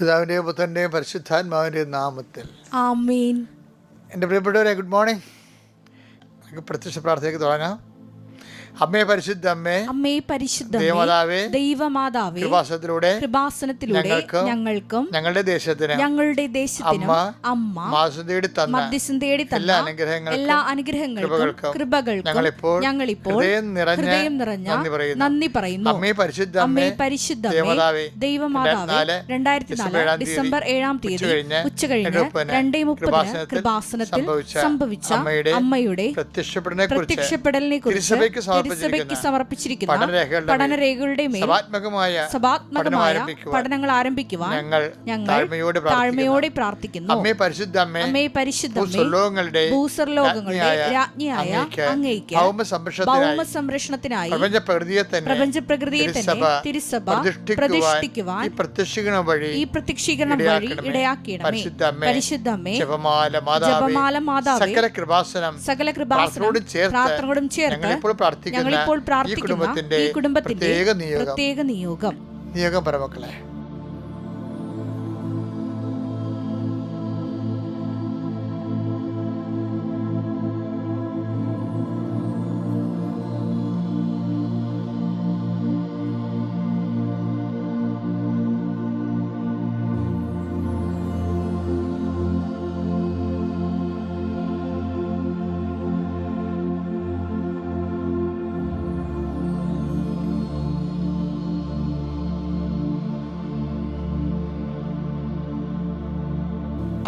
പിതാവിൻ്റെയും പുത്രൻ്റെയും പരിശുദ്ധാത്മാവിൻ്റെയും നാമത്തിൽ ആമേൻ. എൻ്റെ പ്രിയപ്പെട്ടവരെ, ഗുഡ് മോർണിംഗ്. നമുക്ക് പ്രത്യക്ഷ പ്രാർത്ഥനയ്ക്ക് തുടങ്ങാം. അമ്മേ പരിശുദ്ധ അമ്മേ, അമ്മേ പരിശുദ്ധ ദൈവമാതാവേ, ദൈവമാതാവേ, കൃപാസനത്തിലൂടെ ഞങ്ങൾക്കും ഞങ്ങളുടെ ദേശത്തിനും അമ്മ മാസം തേടി തന്ന എല്ലാ അനുഗ്രഹങ്ങൾക്കും കൃപകൾക്കും ഞങ്ങളിപ്പോൾ ഹൃദയം നിറഞ്ഞ നന്ദി പറയുന്നു. അമ്മേ പരിശുദ്ധ ദൈവമാതാവേ, 2004 ഡിസംബർ 7 ഉച്ചകഴിഞ്ഞ് 2:30 കൃപാസനത്തിൽ സംഭവിച്ച അമ്മയുടെ പ്രത്യക്ഷപ്പെടലിനെ കുറിച്ച് തിരുസഭയ്ക്ക് സമർപ്പിച്ചിരിക്കുന്ന പഠനരേഖകളുടെ മേൽ സഭാത്മകമായ പഠനങ്ങൾ ആരംഭിക്കുവാൻ ഞങ്ങൾ താഴ്മയോടെ പ്രാർത്ഥിക്കുന്നു. അമ്മേ പരിശുദ്ധ ഭൂസ്വർലോകങ്ങളുടെ രാജ്ഞിയായ അങ്ങേയ്ക്ക് ഭൗമ സംരക്ഷണത്തിനായി പ്രപഞ്ചപ്രകൃതിയെ തന്നെ തിരുസഭ പ്രതിഷ്ഠിക്കുവാൻ ഈ പ്രത്യക്ഷീകരണം വഴി ഇടയാക്കിയിടമേ. പരിശുദ്ധമ്മേ, ജപമാല മാതാവേ, സകല കൃപാസനം പ്രാർത്ഥനയോടും ചേർത്ത് ഞങ്ങളിപ്പോൾ പ്രാർത്ഥിക്കുന്ന ഈ കുടുംബത്തിന്റെ പ്രത്യേക നിയോഗം പരമക്കളെ.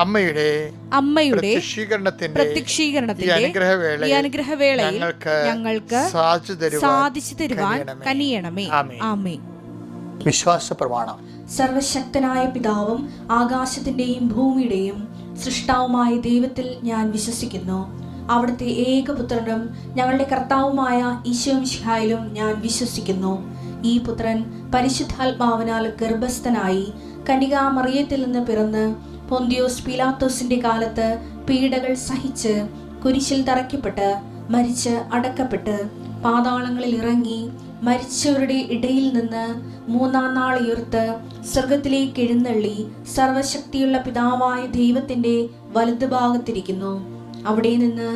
അമ്മയുടെ പ്രത്യക്ഷീകരണത്തിന്റെ ഈ അനുഗ്രഹവേളയിൽ ഞങ്ങൾക്ക് സാധിച്ചു തരുവാൻ കനിയണമേ. ആമേൻ. വിശ്വാസ പ്രമാണം. സർവശക്തനായ പിതാവും ആകാശത്തിന്റെയും ഭൂമിയുടെയും സൃഷ്ടാവുമായ ദൈവത്തിൽ ഞാൻ വിശ്വസിക്കുന്നു. അവിടുത്തെ ഏകപുത്രനും ഞങ്ങളുടെ കർത്താവുമായ ഈശോമിശിഹായിലും ഞാൻ വിശ്വസിക്കുന്നു. ഈ പുത്രൻ പരിശുദ്ധാത്മാവിനാൽ ഗർഭസ്ഥനായി കന്യകാമറിയത്തിൽ നിന്ന് പിറന്ന് പൊന്തിയോസ് പീലാത്തോസിന്റെ കാലത്ത് പീഡകൾ സഹിച്ച് കുരിശിൽ തറയ്ക്കപ്പെട്ട് മരിച്ച് അടക്കപ്പെട്ട് പാതാളങ്ങളിൽ ഇറങ്ങി മരിച്ചവരുടെ ഇടയിൽ നിന്ന് 3-ാം നാൾ ഉയർത്ത് സ്വർഗത്തിലേക്ക് എഴുന്നള്ളി സർവശക്തിയുള്ള പിതാവായ ദൈവത്തിന്റെ വലതുഭാഗത്തിരിക്കുന്നു. അവിടെ നിന്ന്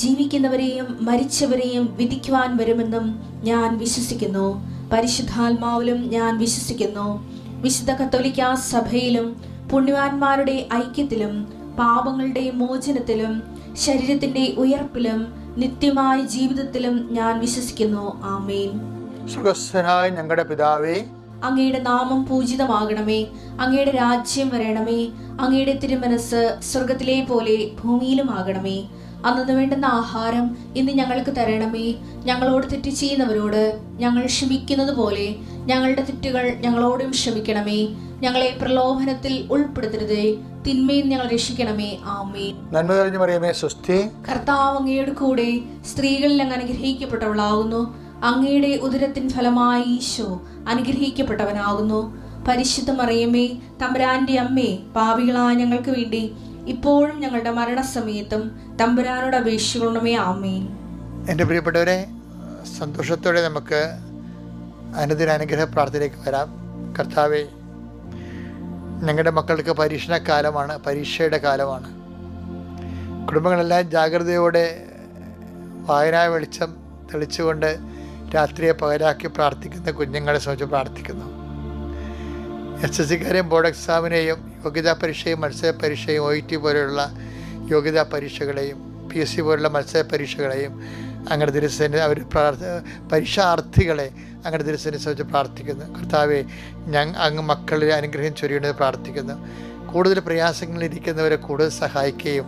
ജീവിക്കുന്നവരെയും മരിച്ചവരെയും വിധിക്കുവാൻ വരുമെന്നും ഞാൻ വിശ്വസിക്കുന്നു. പരിശുദ്ധാത്മാവിലും ഞാൻ വിശ്വസിക്കുന്നു. വിശുദ്ധ കത്തോലിക്കാ സഭയിലും പുണ്യവാന്മാരുടെ ഐക്യത്തിലും പാപങ്ങളുടെ മോചനത്തിലും ശരീരത്തിന്റെ ഉയർപ്പിലും നിത്യമായ ജീവിതത്തിലും ഞാൻ വിശ്വസിക്കുന്നു. ആമേൻ. സ്വർഗ്ഗസ്ഥനായ ഞങ്ങളുടെ പിതാവേ, അങ്ങയുടെ നാമം പൂജിതമാകണമേ. അങ്ങയുടെ രാജ്യം വരണമേ. അങ്ങയുടെ തിരുമനസ് സ്വർഗത്തിലെ പോലെ ഭൂമിയിലും ആകണമേ. അന്നു വേണ്ടുന്ന ആഹാരം ഇന്ന് ഞങ്ങൾക്ക് തരണമേ. ഞങ്ങളോട് തെറ്റ് ചെയ്യുന്നവരോട് ഞങ്ങൾ ക്ഷമിക്കുന്നത് പോലെ ഞങ്ങളുടെ തെറ്റുകൾ ഞങ്ങളോടും ക്ഷമിക്കണമേ. ഞങ്ങളെ പ്രലോഭനത്തിൽ ഉൾപ്പെടുത്തരുതേ, തിന്മയിൽ ഞങ്ങൾ രക്ഷിക്കണമേ. ആമേൻ. നന്മ നിറഞ്ഞ മറിയമേ, സ്വസ്തി. കർത്താവ് അങ്ങയുടെ കൂടെ സ്ത്രീകളിൽ അങ്ങ് അനുഗ്രഹിക്കപ്പെട്ടവളാകുന്നു. അങ്ങയുടെ ഉദരത്തിൻ ഫലമായി ഈശോ അനുഗ്രഹിക്കപ്പെട്ടവനാകുന്നു. പരിശുദ്ധ മറിയമേ, തമ്പുരാന്റെ അമ്മേ, പാപികളായ ഞങ്ങൾക്ക് വേണ്ടി ഇപ്പോഴും ഞങ്ങളുടെ മരണസമയത്തും തമ്പുരാനോട് അപേക്ഷിക്കണമേ. ആമേൻ. എൻ്റെ പ്രിയപ്പെട്ടവരെ, സന്തോഷത്തോടെ നമുക്ക് അനുദിന അനുഗ്രഹ പ്രാർത്ഥനയിലേക്ക് വരാം. കർത്താവേ, ഞങ്ങളുടെ മക്കൾക്ക് പരീക്ഷയുടെ കാലമാണ്. കുടുംബങ്ങളെല്ലാം ജാഗ്രതയോടെ വായനാ വെളിച്ചം തെളിച്ചുകൊണ്ട് രാത്രിയെ പകലാക്കി പ്രാർത്ഥിക്കുന്ന കുഞ്ഞുങ്ങളെ സംബന്ധിച്ച് പ്രാർത്ഥിക്കുന്നു. SSLCക്കാരെയും ബോർഡ് എക്സാമിനെയും യോഗ്യതാ പരീക്ഷയും മത്സര പരീക്ഷയും OET പോലെയുള്ള യോഗ്യതാ പരീക്ഷകളെയും PSC പോലുള്ള മത്സര പരീക്ഷകളെയും അങ്ങനെ ദിവസത്തിന് പരീക്ഷാർത്ഥികളെ അങ്ങനെ ദിവസത്തിനെ സംബന്ധിച്ച് പ്രാർത്ഥിക്കുന്നു. കർത്താവെ, അങ്ങ് മക്കളിൽ അനുഗ്രഹം ചൊരിയണമെന്ന് പ്രാർത്ഥിക്കുന്നു. കൂടുതൽ പ്രയാസങ്ങളിലിരിക്കുന്നവരെ കൂടുതൽ സഹായിക്കുകയും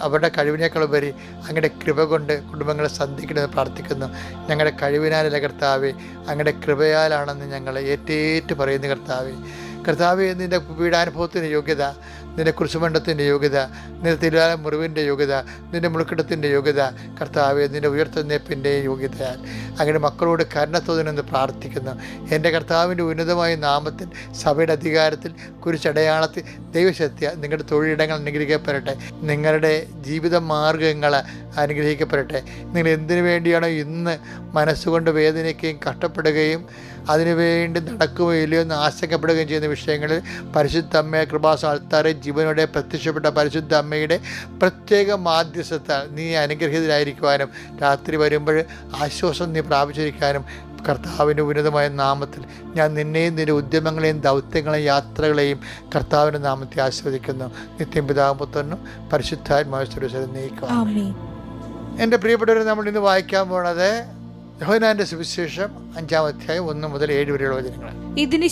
അവരുടെ കഴിവിനേക്കാളുപരി അങ്ങയുടെ കൃപ കൊണ്ട് കുടുംബങ്ങളെ സന്ധിക്കണമെന്ന് പ്രാർത്ഥിക്കുന്നു. ഞങ്ങളുടെ കഴിവിനാലല്ല കർത്താവെ, അങ്ങയുടെ കൃപയാലാണെന്ന് ഞങ്ങൾ ഏറ്റേറ്റ് പറയുന്നു. കർത്താവെ, നിൻ്റെ പീഡാനുഭവത്തിൻ്റെ യോഗ്യത, നിൻ്റെ കുരിശുമണ്ഡത്തിൻ്റെ യോഗ്യത, നിൻ്റെ തിരുവാല മുറിവിൻ്റെ യോഗ്യത, നിൻ്റെ മുളുക്കിടത്തിൻ്റെ യോഗ്യത, കർത്താവെ, നിൻ്റെ ഉയർത്തെഴുന്നേൽപ്പിൻ്റെ യോഗ്യതയാൽ അങ്ങനെ മക്കളോട് കരുണത്തോതിനെന്ന് പ്രാർത്ഥിക്കുന്നു. എൻ്റെ കർത്താവിൻ്റെ ഉന്നതമായ നാമത്തിൽ, സഭയുടെ അധികാരത്തിൽ, കുരിശടയാളത്തിൽ, ദൈവശക്തി നിങ്ങളുടെ തൊഴിലിടങ്ങൾ അനുഗ്രഹിക്കപ്പെടട്ടെ. നിങ്ങളുടെ ജീവിത മാർഗങ്ങൾ അനുഗ്രഹിക്കപ്പെടട്ടെ. നിങ്ങൾ എന്തിനു വേണ്ടിയാണോ ഇന്ന് മനസ്സുകൊണ്ട് വേദനിക്കുകയും കഷ്ടപ്പെടുകയും അതിനുവേണ്ടി നടക്കുകയോ ഇല്ലയോ എന്ന് ആശങ്കപ്പെടുകയും ചെയ്യുന്ന വിഷയങ്ങളിൽ പരിശുദ്ധ അമ്മയെ കൃപാസന ആൾത്താരെ ജീവനോടെ പ്രത്യക്ഷപ്പെട്ട പരിശുദ്ധ അമ്മയുടെ പ്രത്യേക മാധ്യസ്ഥത്താൽ നീ അനുഗ്രഹീതരായിരിക്കുവാനും രാത്രി വരുമ്പോൾ ആശ്വാസം നീ പ്രാപിച്ചിരിക്കാനും കർത്താവിൻ്റെ ഉന്നതമായ നാമത്തിൽ ഞാൻ നിന്നെയും നിൻ്റെ ഉദ്യമങ്ങളെയും ദൗത്യങ്ങളെയും യാത്രകളെയും കർത്താവിൻ്റെ നാമത്തെ ആസ്വദിക്കുന്നു. നിത്യം പിതാവും പുത്രനും പരിശുദ്ധാത്മാവിനെ നീക്കുക. എൻ്റെ പ്രിയപ്പെട്ടവരെ, നമ്മൾ ഇന്ന് വായിക്കാൻ പോണത് യോഹന്നാന്റെ സുവിശേഷം 5-ാം അധ്യായം 1 മുതൽ 7 വരെയുള്ള വചനങ്ങൾ. ഇതിന്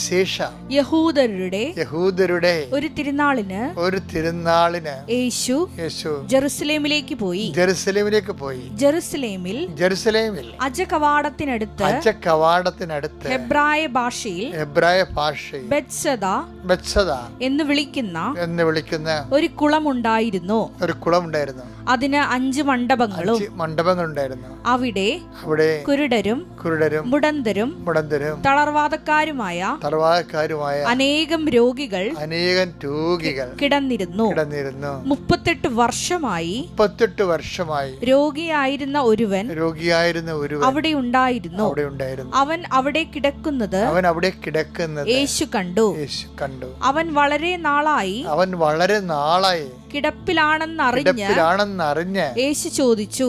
ശേഷം യഹൂദരുടെ ഒരു തിരുനാളിന് യേശു ജെറുസലേമിലേക്ക് പോയി. ജെറുസലേമിൽ അജകവാടത്തിനടുത്ത് ഹെബ്രായ ഭാഷയിൽ ബെത്സദ എന്ന് വിളിക്കുന്ന ഒരു കുളമുണ്ടായിരുന്നു. അതിന് 5 മണ്ഡപങ്ങളുണ്ടായിരുന്നു. അവിടെ കുരുടരും മുടന്തരും തളർവാദക്കാരുമായ അനേകം രോഗികൾ കിടന്നിരുന്നു. 38 വർഷമായി രോഗിയായിരുന്ന ഒരുവൻ അവിടെ ഉണ്ടായിരുന്നു. അവൻ അവിടെ കിടക്കുന്നത് യേശു കണ്ടു. അവൻ വളരെ നാളായി കിടപ്പിലാണെന്നറിഞ്ഞ് യേശു ചോദിച്ചു,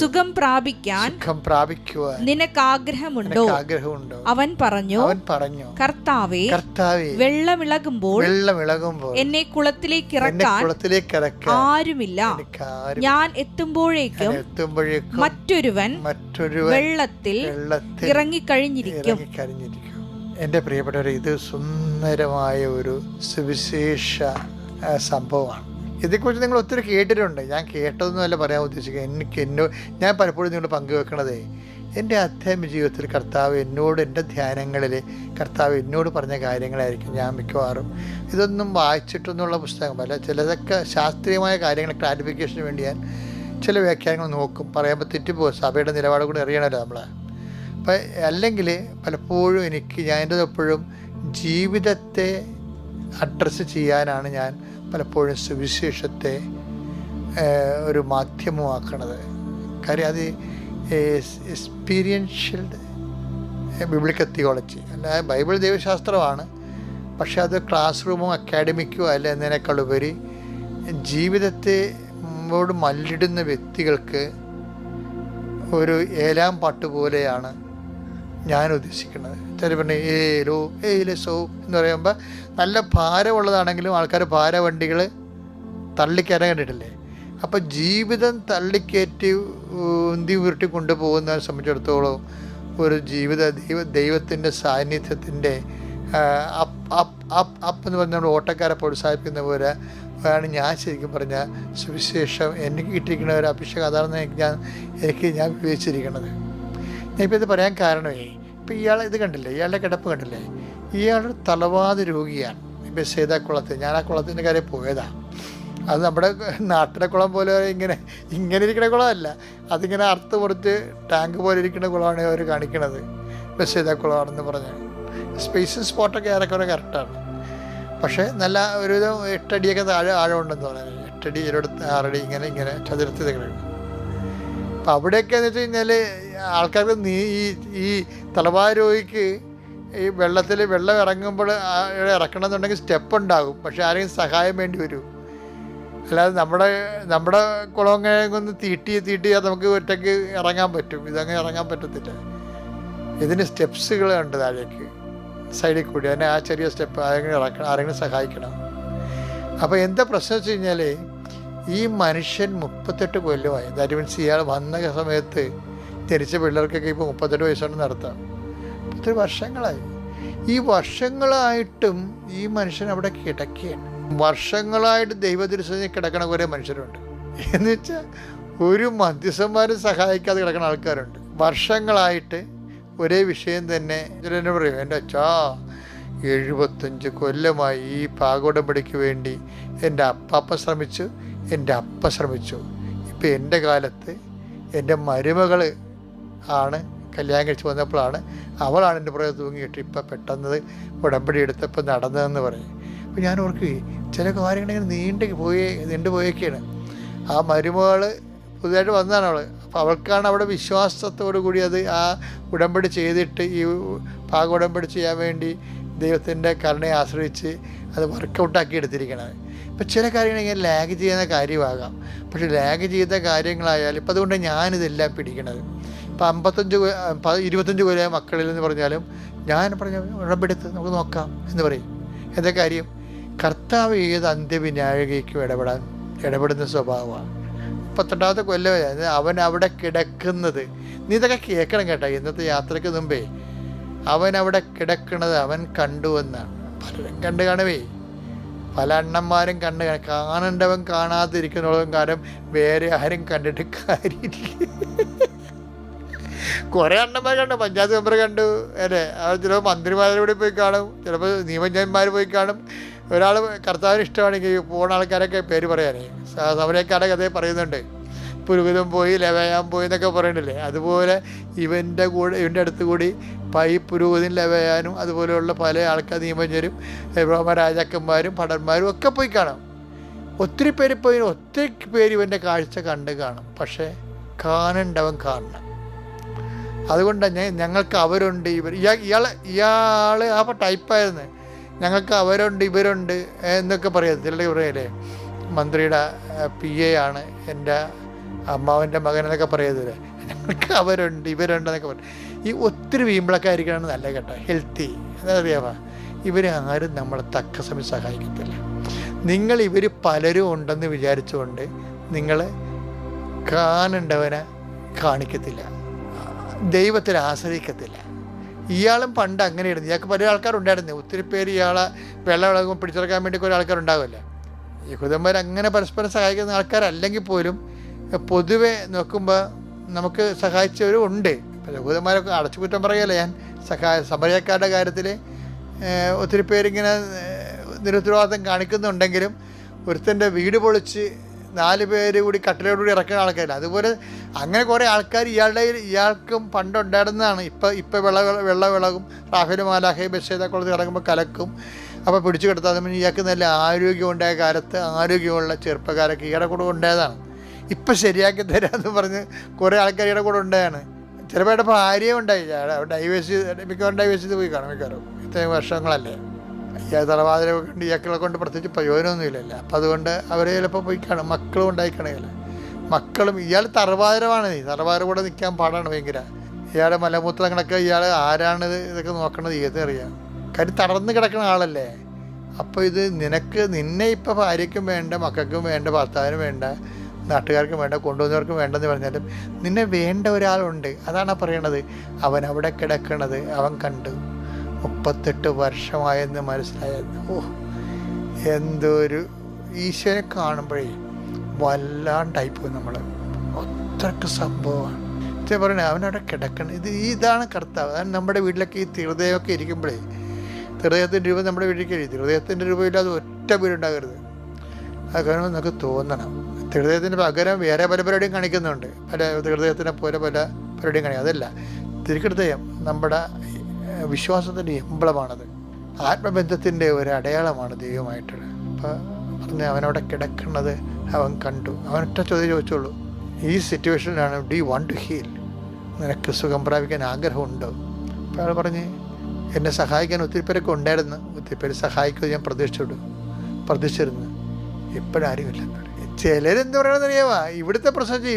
സുഖം പ്രാപിക്കാൻ നിനക്ക് ആഗ്രഹമുണ്ടോ? അവൻ പറഞ്ഞു, കർത്താവേ, വെള്ളമിളകുമ്പോൾ എന്നെ കുളത്തിലേക്ക് ഇറക്കാൻ ആരുമില്ല. ഞാൻ എത്തുമ്പോഴേക്കും മറ്റൊരുവൻ വെള്ളത്തിൽ ഇറങ്ങിക്കഴിഞ്ഞിരിക്കും. എൻ്റെ പ്രിയപ്പെട്ടവരെ, ഇത് സുന്ദരമായ ഒരു സുവിശേഷ സംഭവമാണ്. ഇതേക്കുറിച്ച് നിങ്ങൾ ഒത്തിരി കേട്ടിട്ടുണ്ട്. ഞാൻ കേട്ടതൊന്നുമല്ല പറയാൻ ഉദ്ദേശിക്കുക. ഞാൻ പലപ്പോഴും നിങ്ങൾ പങ്കുവെക്കണതേ എൻ്റെ ആധ്യാത്മിക ജീവിതത്തിൽ കർത്താവ് എന്നോട്, എൻ്റെ ധ്യാനങ്ങളിൽ കർത്താവ് എന്നോട് പറഞ്ഞ കാര്യങ്ങളായിരിക്കും ഞാൻ മിക്കവാറും. ഇതൊന്നും വായിച്ചിട്ടൊന്നുള്ള പുസ്തകമല്ല. ചിലതൊക്കെ ശാസ്ത്രീയമായ കാര്യങ്ങൾ ക്ലാരിഫിക്കേഷന് വേണ്ടി ഞാൻ ചില വ്യാഖ്യാനങ്ങൾ നോക്കും. പറയുമ്പോൾ തെറ്റിപ്പോകും. സഭയുടെ നിലപാട് കൂടി അറിയണമല്ലോ നമ്മൾ. അപ്പം അല്ലെങ്കിൽ പലപ്പോഴും ഞാൻ എൻ്റെ എപ്പോഴും ജീവിതത്തെ അഡ്രസ്സ് ചെയ്യാനാണ് ഞാൻ പലപ്പോഴും സുവിശേഷത്തെ ഒരു മാധ്യമമാക്കണത്. കാര്യം അത് എക്സ്പീരിയൻഷ്യൽ ബിബ്ലിക്കൽ തിയോളജി അല്ല. ബൈബിൾ ദൈവശാസ്ത്രമാണ്. പക്ഷെ അത് ക്ലാസ് റൂമോ അക്കാഡമിക്കോ അല്ല എന്നതിനേക്കാൾ ഉപരി ജീവിതത്തോട് മല്ലിടുന്ന വ്യക്തികൾക്ക് ഒരു ഏലാം പാട്ട് പോലെയാണ് ഞാൻ ഉദ്ദേശിക്കുന്നത്. ചിലപ്പോൾ ഏലസോ എന്ന് പറയുമ്പോൾ നല്ല ഭാരമുള്ളതാണെങ്കിലും ആൾക്കാർ ഭാരവണ്ടികൾ തള്ളിക്കയറാൻ കണ്ടിട്ടില്ലേ? അപ്പം ജീവിതം തള്ളിക്കയറ്റി ഉന്തി ഉരുട്ടി കൊണ്ടുപോകുന്നതിനെ സംബന്ധിച്ചിടത്തോളം ഒരു ദൈവത്തിൻ്റെ സാന്നിധ്യത്തിൻ്റെ അപ്പ് എന്ന് പറഞ്ഞാൽ നമ്മൾ ഓട്ടക്കാരെ പ്രോത്സാഹിപ്പിക്കുന്ന പോലെ ആണ് ഞാൻ ശരിക്കും പറഞ്ഞാൽ സുവിശേഷം എനിക്ക് കിട്ടിയിരിക്കുന്ന ഒരു അഭിഷേകം. അതാണ് ഞാൻ വിവേചിച്ചിരിക്കുന്നത്. ഞാനിപ്പോൾ ഇത് പറയാൻ കാരണമേ, ഇപ്പം ഇയാൾ ഇത് കണ്ടില്ലേ, ഇയാളുടെ കിടപ്പ് കണ്ടില്ലേ? ഇയാൾ തലവാത രോഗിയാണ്. ഇപ്പം സേതാക്കുളത്ത്, ഞാൻ ആ കുളത്തിൻ്റെ കാര്യം പോയതാണ്. അത് നമ്മുടെ നാട്ടിലെ കുളം പോലെ ഇങ്ങനെ ഇരിക്കുന്ന കുളമല്ല. അതിങ്ങനെ അറുത്ത് പൊറിച്ച് ടാങ്ക് പോലെ ഇരിക്കുന്ന കുളമാണ് അവർ കാണിക്കണത്. ബസേതാക്കുളമാണെന്ന് പറഞ്ഞ് സ്പേസും സ്പോട്ടൊക്കെ ഏറെക്കുറെ കറക്റ്റാണ്. പക്ഷേ നല്ല ഒരു 8 അടിയൊക്കെ ആഴമുണ്ടെന്ന് പറയുന്നത്. 8 അടി 6 അടി ഇങ്ങനെ ചതുരത്തിൽ കിടക്കണം. അപ്പം അവിടെയൊക്കെ എന്ന് വെച്ച് കഴിഞ്ഞാൽ ആൾക്കാർക്ക് ഈ തലവാര രോഗിക്ക് ഈ വെള്ളം ഇറങ്ങുമ്പോൾ ഇറക്കണമെന്നുണ്ടെങ്കിൽ സ്റ്റെപ്പ് ഉണ്ടാകും. പക്ഷെ ആരെങ്കിലും സഹായം വേണ്ടി വരും. അല്ലാതെ നമ്മുടെ കുളങ്ങൊന്ന് തീട്ടി നമുക്ക് ഒറ്റയ്ക്ക് ഇറങ്ങാൻ പറ്റും. ഇതങ്ങനെ ഇറങ്ങാൻ പറ്റത്തില്ല. ഇതിന് സ്റ്റെപ്സുകളുണ്ട് താഴേക്ക് സൈഡിൽ കൂടി. അതിനെ ആ ചെറിയ സ്റ്റെപ്പ് ആരെങ്കിലും സഹായിക്കണം. അപ്പോൾ എന്താ പ്രശ്നം വെച്ച് കഴിഞ്ഞാൽ ഈ മനുഷ്യൻ 38 കൊല്ലമായി. ദാറ്റ് മീൻസ് ഇയാൾ വന്ന സമയത്ത് ജനിച്ച പിള്ളേർക്കൊക്കെ ഇപ്പോൾ 38 വയസ്സുകൊണ്ട് നടത്താം. 30 വർഷങ്ങളായി. ഈ വർഷങ്ങളായിട്ടും ഈ മനുഷ്യൻ അവിടെ കിടക്കുകയാണ്. വർഷങ്ങളായിട്ട് ദൈവദൃശ്യത്തിൽ കിടക്കണ കുറേ മനുഷ്യരുണ്ട്. എന്ന് വെച്ചാൽ ഒരു മധ്യസ്ഥന്മാരും സഹായിക്കാതെ കിടക്കുന്ന ആൾക്കാരുണ്ട്. വർഷങ്ങളായിട്ട് ഒരേ വിഷയം തന്നെ. ചിലരെന്നെ പറയും, എൻ്റെ അച്ഛാ 75 കൊല്ലമായി ഈ പാകോടമ്പടിക്ക് വേണ്ടി എൻ്റെ അപ്പാപ്പ ശ്രമിച്ചു, എൻ്റെ അപ്പ ശ്രമിച്ചു. ഇപ്പം എൻ്റെ കാലത്ത് എൻ്റെ മരുമകൾ ആണ് കല്യാണം കഴിച്ച് വന്നപ്പോഴാണ് അവളാണ് എൻ്റെ പുറകെ തൂങ്ങിയിട്ട് ഇപ്പം പെട്ടെന്ന് ഉടമ്പടി എടുത്തപ്പോൾ നടന്നതെന്ന് പറയും. അപ്പോൾ ഞാൻ ഓർക്കുകയും ചില കാര്യങ്ങളിങ്ങനെ നീണ്ടുപോയേക്കാണ്. ആ മരുമകൾ പുതുതായിട്ട് വന്നതാണ് അവൾ. അപ്പോൾ അവൾക്കാണ് അവിടെ വിശ്വാസത്തോടു കൂടി അത് ആ ഉടമ്പടി ചെയ്തിട്ട് ഈ ഭാഗ ഉടമ്പടി ചെയ്യാൻ വേണ്ടി ദൈവത്തിൻ്റെ കരുണയെ ആശ്രയിച്ച് അത് വർക്കൗട്ടാക്കി എടുത്തിരിക്കണത്. ഇപ്പം ചില കാര്യങ്ങൾ ഇങ്ങനെ ലാഗ് ചെയ്യുന്ന കാര്യമാകാം, പക്ഷേ ലാഗ് ചെയ്ത കാര്യങ്ങളായാലും ഇപ്പം അതുകൊണ്ട് ഞാനിതെല്ലാം പിടിക്കണത്. ഇപ്പം 25 കൊല്ലം മക്കളിൽ എന്ന് പറഞ്ഞാലും ഞാൻ പറഞ്ഞ ഉടമ്പെടുത്ത് നമുക്ക് നോക്കാം എന്ന് പറയും. എന്താ കാര്യം? കർത്താവ് ഏത് അന്ത്യവിനാഴികയ്ക്കും ഇടപെടുന്ന സ്വഭാവമാണ്. 38ാമത്തെ കൊല്ലം അവൻ അവിടെ കിടക്കുന്നത്, നീ ഇതൊക്കെ കേൾക്കണം കേട്ടോ. ഇന്നത്തെ യാത്രയ്ക്ക് മുമ്പേ അവൻ അവിടെ കിടക്കുന്നത് അവൻ കണ്ടുവെന്നാണ്. പലരും കണ്ടു കാണുവേ, പല അണ്ണന്മാരും കാണേണ്ടവൻ കാണാതിരിക്കുന്നോളം കാലം വേറെ ആരും കണ്ടിട്ട് കാര്യമില്ല. കുറേ അണ്ണന്മാർ കണ്ടു, പഞ്ചായത്ത് മെമ്പർ കണ്ടു അല്ലേ, ചിലപ്പോൾ മന്ത്രിമാരോട് പോയി കാണും, ചിലപ്പോൾ നിയമജ്ഞന്മാർ പോയി കാണും. ഒരാൾ കർത്താവിന് ഇഷ്ടമാണെങ്കിൽ പോണ ആൾക്കാരൊക്കെ പേര് പറയാനേ സമരക്കാരൊക്കെ അതേ പറയുന്നുണ്ട്. പുരുഹിതം പോയി, ലവയാൻ പോയി എന്നൊക്കെ പറയണില്ലേ. അതുപോലെ ഇവൻ്റെ അടുത്ത് കൂടി പുരോഹിതൻ ലവയാനും അതുപോലെയുള്ള പല ആൾക്കാർ നിയമജ്ഞരും രാജാക്കന്മാരും ഭടന്മാരും ഒക്കെ പോയി കാണാം. ഒത്തിരി പേര് ഇവൻ്റെ കാഴ്ച കണ്ട് കാണും. പക്ഷേ കാണേണ്ടവൻ കാണണം. അതുകൊണ്ടാണ് ഞങ്ങൾക്ക് അവരുണ്ട് ഇയാൾ ആ ടൈപ്പായിരുന്നു, ഞങ്ങൾക്ക് അവരുണ്ട് ഇവരുണ്ട് എന്നൊക്കെ പറയാം. ചിലർ പറയല്ലേ മന്ത്രിയുടെ PA ആണ് എൻ്റെ അമ്മാവൻ്റെ മകൻ എന്നൊക്കെ പറയുന്നില്ലേ. ഞങ്ങൾക്ക് അവരുണ്ട് ഇവരുണ്ട് എന്നൊക്കെ പറയും. ഈ ഒത്തിരി വീമ്പിളൊക്കെ ആയിരിക്കണം നല്ല കേട്ടോ, ഹെൽത്തി. അതറിയാമോ? ആരും നമ്മളെ തക്ക സമയം സഹായിക്കത്തില്ല. ഇവർ പലരും ഉണ്ടെന്ന് വിചാരിച്ചുകൊണ്ട് നിങ്ങൾ കാണേണ്ടവനെ കാണിക്കത്തില്ല, ദൈവത്തിൽ ആശ്രയിക്കത്തില്ല. ഇയാളും പണ്ട് അങ്ങനെയായിരുന്നു. ഇയാൾക്ക് പല ആൾക്കാരുണ്ടായിരുന്നു. ഒത്തിരി പേര് ഇയാളെ വെള്ളം ഇളകുമ്പോൾ പിടിച്ചെടുക്കാൻ വേണ്ടി കുറേ ആൾക്കാരുണ്ടാവില്ല. യഹൂദന്മാർ അങ്ങനെ പരസ്പരം സഹായിക്കുന്ന ആൾക്കാരല്ലെങ്കിൽ പോലും പൊതുവെ നോക്കുമ്പോൾ നമുക്ക് സഹായിച്ചവരും ഉണ്ട്. ഇപ്പം യഹൂദന്മാരൊക്കെ അടച്ചുകുറ്റം പറയല്ലേ ഞാൻ. സമരക്കാരുടെ കാര്യത്തിൽ ഒത്തിരി പേരിങ്ങനെ നിരുത്തരവാദിത്തം കാണിക്കുന്നുണ്ടെങ്കിലും ഒരുത്തൻ്റെ വീട് പൊളിച്ച് 4 പേര് കൂടി കട്ടിലോടുകൂടി ഇറക്കുന്ന ആൾക്കാരില്ല. അതുപോലെ അങ്ങനെ കുറേ ആൾക്കാർ ഇയാൾക്കും പണ്ടുണ്ടായിരുന്നതാണ്. ഇപ്പം വെള്ളം റാഫേൽ മാലാഖ ബെശേദക്കുളത്ത് ഇറങ്ങുമ്പോൾ കലക്കും. അപ്പോൾ പിടിച്ചു കിടത്താതെ ഇയാൾക്ക് നല്ല ആരോഗ്യമുണ്ടായ കാലത്ത് ആരോഗ്യമുള്ള ചെറുപ്പക്കാരൊക്കെ ഇയാളുടെ കൂടെ ഉണ്ടായതാണ്. ഇപ്പം ശരിയാക്കി തരാമെന്ന് പറഞ്ഞ് കുറേ ആൾക്കാർ ഇയാളുടെ കൂടെ ഉണ്ടായാണ്. ചിലപ്പോൾ ഭാര്യയും ഉണ്ടായി. മിക്കവാറും ഡൈവേഴ്സ് ചെയ്ത് പോയി കാണും. മിക്കവാറും ഇത്രയും വർഷങ്ങളല്ലേ. തറവാതിരെ കൊണ്ട് ഇയാക്കളെ കൊണ്ട് പ്രത്യേകിച്ച് പ്രയോജനമൊന്നുമില്ലല്ലോ. അപ്പം അതുകൊണ്ട് അവരെ ചിലപ്പോൾ പോയി കാണും. മക്കളും ഉണ്ടായിക്കണേല. മക്കളും ഇയാൾ തറവാതിരമാണ്. തറവാതിര കൂടെ നിൽക്കാൻ പാടാണ് ഭയങ്കര. ഇയാളുടെ മലമൂത്രങ്ങളൊക്കെ ഇയാൾ ആരാണ് ഇതൊക്കെ നോക്കണത് ഏതറിയാം. കാര്യം തളർന്ന് കിടക്കുന്ന ആളല്ലേ. അപ്പോൾ ഇത് നിന്നെ ഇപ്പോൾ ഭാര്യയ്ക്കും വേണ്ട, മക്കൾക്കും വേണ്ട, ഭർത്താവിനും വേണ്ട, നാട്ടുകാർക്കും വേണ്ട, കൊണ്ടുവന്നവർക്കും വേണ്ടെന്ന് പറഞ്ഞാലും നിന്നെ വേണ്ട ഒരാളുണ്ട്. അതാണ് പറയണത്. അവൻ അവിടെ കിടക്കണത് അവൻ കണ്ടു. 38 വർഷമായെന്ന് മനസ്സിലായെന്ന്. എന്തൊരു ഈശോനെ കാണുമ്പോഴേ വല്ലാണ്ടായിപ്പോയി നമ്മൾ. അത്രയ്ക്ക് സംഭവമാണ് പറയണേ. അവനവിടെ കിടക്കണം. ഇതാണ് കർത്താവ്. അതാണ് നമ്മുടെ വീട്ടിലൊക്കെ ഈ ഹൃദയമൊക്കെ ഇരിക്കുമ്പോഴേ, ഹൃദയത്തിൻ്റെ രൂപം നമ്മുടെ വീട്ടിലേക്ക് ഹൃദയത്തിൻ്റെ രൂപമില്ലാതെ ഒറ്റ വീടുണ്ടാകരുത്. അത് കാണുമ്പോൾ നമുക്ക് തോന്നണം. ഹൃദയത്തിന് പകരം വേറെ പല പരിപാടിയും കാണിക്കുന്നുണ്ട്. ഹൃദയത്തിനെ പോലെ പല പരിപാടിയും കാണിക്കും. അതല്ല, തിരുഹൃദയം നമ്മുടെ വിശ്വാസത്തിൻ്റെ എംബ്ലമാണത്. ആത്മബന്ധത്തിൻ്റെ ഒരു അടയാളമാണ് ദൈവമായിട്ടുള്ളത്. അപ്പോൾ പറഞ്ഞ് അവനവിടെ കിടക്കുന്നത് അവൻ കണ്ടു. അവനൊറ്റ ചോദ്യം ചോദിച്ചോളൂ, ഈ സിറ്റുവേഷനിലാണ് do you want to heal? നിനക്ക് സുഖം പ്രാപിക്കാൻ ആഗ്രഹമുണ്ടോ? അപ്പോൾ അയാൾ പറഞ്ഞ് എന്നെ സഹായിക്കാൻ ഒത്തിരി പേരൊക്കെ ഉണ്ടായിരുന്നു, ഒത്തിരി പേര് സഹായിക്കുമെന്ന് ഞാൻ പ്രതീക്ഷിച്ചിരുന്നു. ഇപ്പോഴാരുമില്ല. ചിലരെന്ത് പറയണമെന്നറിയാമോ? ഇവിടുത്തെ പ്രശ്നം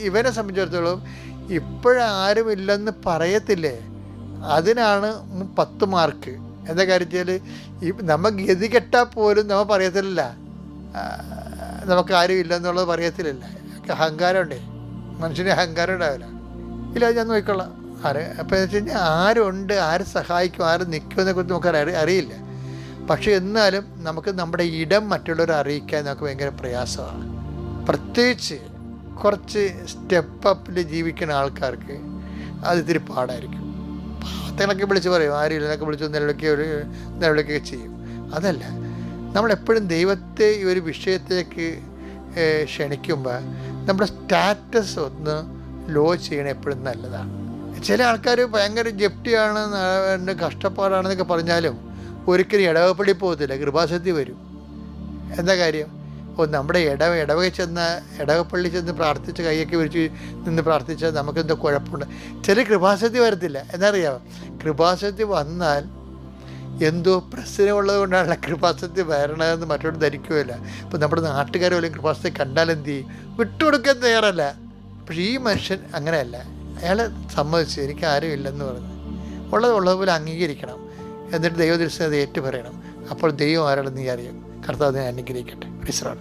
ഇവനെ സംബന്ധിച്ചിടത്തോളം ഇപ്പോഴാരുമില്ലെന്ന് പറയത്തില്ലേ, അതിനാണ് 10 മാർക്ക്. എന്താ കാര്യത്തിൽ നമ്മൾ ഗതി കെട്ടാൽ പോലും നമ്മൾ പറയത്തില്ല നമുക്ക് ആരും ഇല്ലെന്നുള്ളത് പറയത്തില്ല. അഹങ്കാരം ഉണ്ടേ, മനുഷ്യന് അഹങ്കാരം ഉണ്ടാവില്ല. ഇല്ല ഞാൻ നോക്കിക്കൊള്ളാം ആര്. അപ്പോൾ എന്ന് വെച്ച് കഴിഞ്ഞാൽ ആരുണ്ട്, ആര് സഹായിക്കും, ആര് നിൽക്കുമെന്നെ കുറിച്ച് നമുക്ക് അറിയില്ല. പക്ഷെ എന്നാലും നമുക്ക് നമ്മുടെ ഇടം മറ്റുള്ളവരെ അറിയിക്കാൻ നമുക്ക് ഭയങ്കര പ്രയാസമാണ്. പ്രത്യേകിച്ച് കുറച്ച് സ്റ്റെപ്പപ്പിൽ ജീവിക്കുന്ന ആൾക്കാർക്ക് അത് ഇത്തിരി പാടായിരിക്കും. പാത്രങ്ങളൊക്കെ വിളിച്ച് പറയും, ആരും ഇല്ലെന്നൊക്കെ വിളിച്ച് നിലവിളിക്കുകയൊക്കെ ചെയ്യും. അതല്ല, നമ്മളെപ്പോഴും ദൈവത്തെ ഈ ഒരു വിഷയത്തേക്ക് ക്ഷണിക്കുമ്പോൾ നമ്മുടെ സ്റ്റാറ്റസ് ഒന്ന് ലോ ചെയ്യണം എപ്പോഴും നല്ലതാണ്. ചില ആൾക്കാർ ഭയങ്കര ജപ്തിയാണ്, കഷ്ടപ്പാടാണെന്നൊക്കെ പറഞ്ഞാലും ഒരിക്കലും ഇടവപ്പള്ളി പോകത്തില്ല, കൃപാസക്തി വരും. എന്താ കാര്യം? അപ്പോൾ നമ്മുടെ ഇടവക ഇടവപ്പള്ളി ചെന്ന് പ്രാർത്ഥിച്ച് കൈയൊക്കെ വിരിച്ച് നിന്ന് പ്രാർത്ഥിച്ചാൽ നമുക്കെന്തോ കുഴപ്പമുണ്ട്. ചില കൃപാസക്തി വരത്തില്ല. എന്നറിയാമോ? കൃപാസക്തി വന്നാൽ എന്തോ പ്രശ്നമുള്ളത് കൊണ്ടാണ് കൃപാസക്തി വരണതെന്ന് മറ്റൊരു ധരിക്കുകയില്ല. ഇപ്പോൾ നമ്മുടെ നാട്ടുകാർ പോലും കൃപാസക്തി കണ്ടാൽ എന്ത് ചെയ്യും? വിട്ടുകൊടുക്കാൻ തയ്യാറല്ല. പക്ഷേ ഈ മനുഷ്യൻ അങ്ങനെയല്ല. അയാൾ സമ്മതിച്ചു, എനിക്ക് ആരും ഇല്ലെന്ന് പറഞ്ഞു. ഉള്ളതുപോലെ അംഗീകരിക്കണം. എന്നിട്ട് ദൈവദൃശ്യം അത് ഏറ്റു പറയണം. അപ്പോൾ ദൈവം ആരാണെന്ന് നീ അറിയും. കർത്താവിനെ അനുഗ്രഹിക്കട്ടെ. വിശ്രാമം.